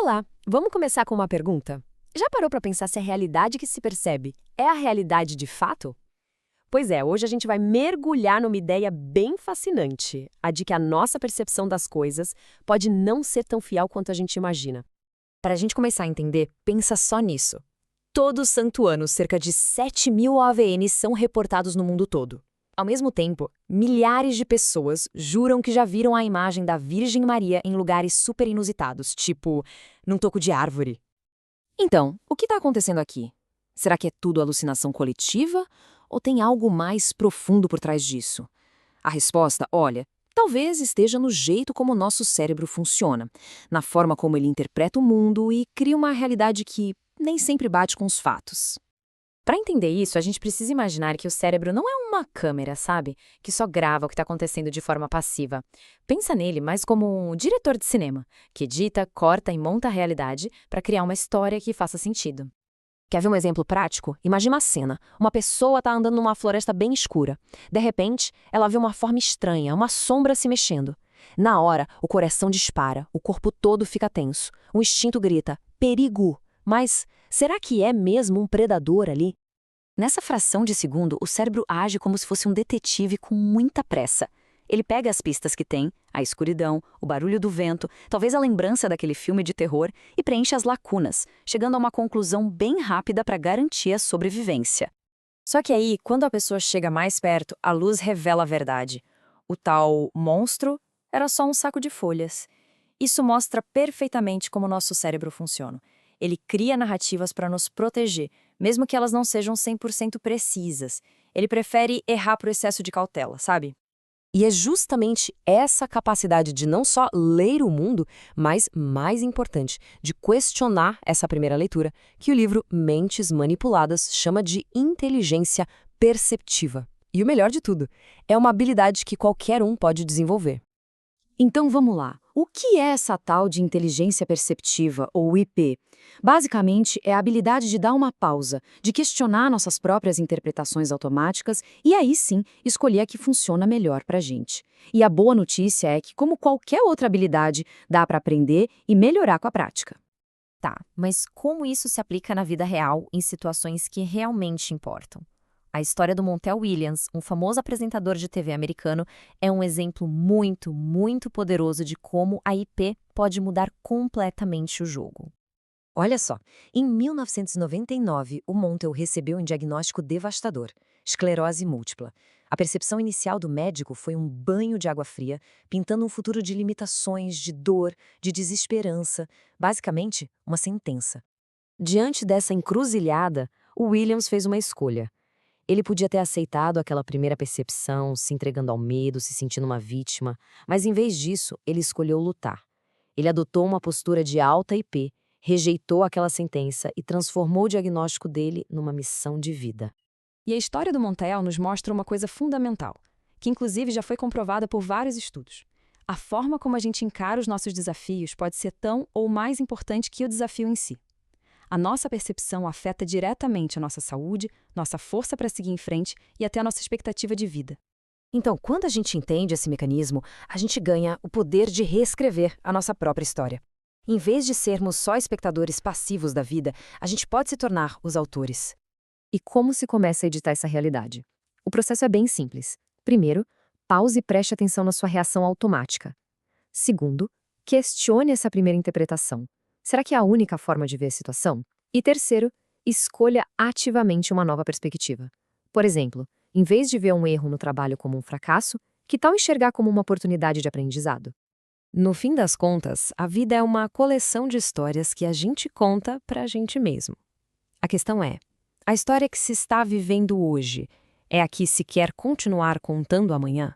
Olá, vamos começar com uma pergunta? Já parou para pensar se a realidade que se percebe é a realidade de fato? Pois é, hoje a gente vai mergulhar numa ideia bem fascinante, a de que a nossa percepção das coisas pode não ser tão fiel quanto a gente imagina. Para a gente começar a entender, pensa só nisso. Todo santo ano, cerca de 7.000 OVNs são reportados no mundo todo. Ao mesmo tempo, milhares de pessoas juram que já viram a imagem da Virgem Maria em lugares super inusitados, tipo num toco de árvore. Então, o que está acontecendo aqui? Será que é tudo alucinação coletiva ou tem algo mais profundo por trás disso? A resposta, olha, talvez esteja no jeito como o nosso cérebro funciona, na forma como ele interpreta o mundo e cria uma realidade que nem sempre bate com os fatos. Para entender isso, a gente precisa imaginar que o cérebro não é uma câmera, sabe? Que só grava o que está acontecendo de forma passiva. Pensa nele mais como um diretor de cinema, que edita, corta e monta a realidade para criar uma história que faça sentido. Quer ver um exemplo prático? Imagina uma cena. Uma pessoa está andando numa floresta bem escura. De repente, ela vê uma forma estranha, uma sombra se mexendo. Na hora, o coração dispara, o corpo todo fica tenso. O instinto grita, perigo! Mas será que é mesmo um predador ali? Nessa fração de segundo, o cérebro age como se fosse um detetive com muita pressa. Ele pega as pistas que tem, a escuridão, o barulho do vento, talvez a lembrança daquele filme de terror, e preenche as lacunas, chegando a uma conclusão bem rápida para garantir a sobrevivência. Só que aí, quando a pessoa chega mais perto, a luz revela a verdade. O tal monstro era só um saco de folhas. Isso mostra perfeitamente como o nosso cérebro funciona. Ele cria narrativas para nos proteger, mesmo que elas não sejam 100% precisas. Ele prefere errar por excesso de cautela, sabe? E é justamente essa capacidade de não só ler o mundo, mas, mais importante, de questionar essa primeira leitura, que o livro Mentes Manipuladas chama de inteligência perceptiva. E o melhor de tudo, é uma habilidade que qualquer um pode desenvolver. Então vamos lá. O que é essa tal de inteligência perceptiva, ou IP? Basicamente, é a habilidade de dar uma pausa, de questionar nossas próprias interpretações automáticas e aí sim escolher a que funciona melhor pra gente. E a boa notícia é que, como qualquer outra habilidade, dá para aprender e melhorar com a prática. Tá, mas como isso se aplica na vida real, em situações que realmente importam? A história do Montel Williams, um famoso apresentador de TV americano, é um exemplo muito, muito poderoso de como a IP pode mudar completamente o jogo. Olha só, em 1999, o Montel recebeu um diagnóstico devastador, esclerose múltipla. A percepção inicial do médico foi um banho de água fria, pintando um futuro de limitações, de dor, de desesperança, basicamente uma sentença. Diante dessa encruzilhada, o Williams fez uma escolha. Ele podia ter aceitado aquela primeira percepção, se entregando ao medo, se sentindo uma vítima, mas em vez disso, ele escolheu lutar. Ele adotou uma postura de alta IP, rejeitou aquela sentença e transformou o diagnóstico dele numa missão de vida. E a história do Montel nos mostra uma coisa fundamental, que inclusive já foi comprovada por vários estudos. A forma como a gente encara os nossos desafios pode ser tão ou mais importante que o desafio em si. A nossa percepção afeta diretamente a nossa saúde, nossa força para seguir em frente e até a nossa expectativa de vida. Então, quando a gente entende esse mecanismo, a gente ganha o poder de reescrever a nossa própria história. Em vez de sermos só espectadores passivos da vida, a gente pode se tornar os autores. E como se começa a editar essa realidade? O processo é bem simples. Primeiro, pause e preste atenção na sua reação automática. Segundo, questione essa primeira interpretação. Será que é a única forma de ver a situação? E terceiro, escolha ativamente uma nova perspectiva. Por exemplo, em vez de ver um erro no trabalho como um fracasso, que tal enxergar como uma oportunidade de aprendizado? No fim das contas, a vida é uma coleção de histórias que a gente conta pra gente mesmo. A questão é, a história que se está vivendo hoje é a que se quer continuar contando amanhã?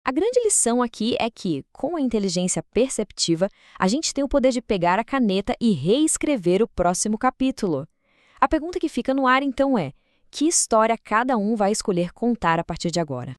A grande lição aqui é que, com a inteligência perceptiva, a gente tem o poder de pegar a caneta e reescrever o próximo capítulo. A pergunta que fica no ar, então, é: que história cada um vai escolher contar a partir de agora?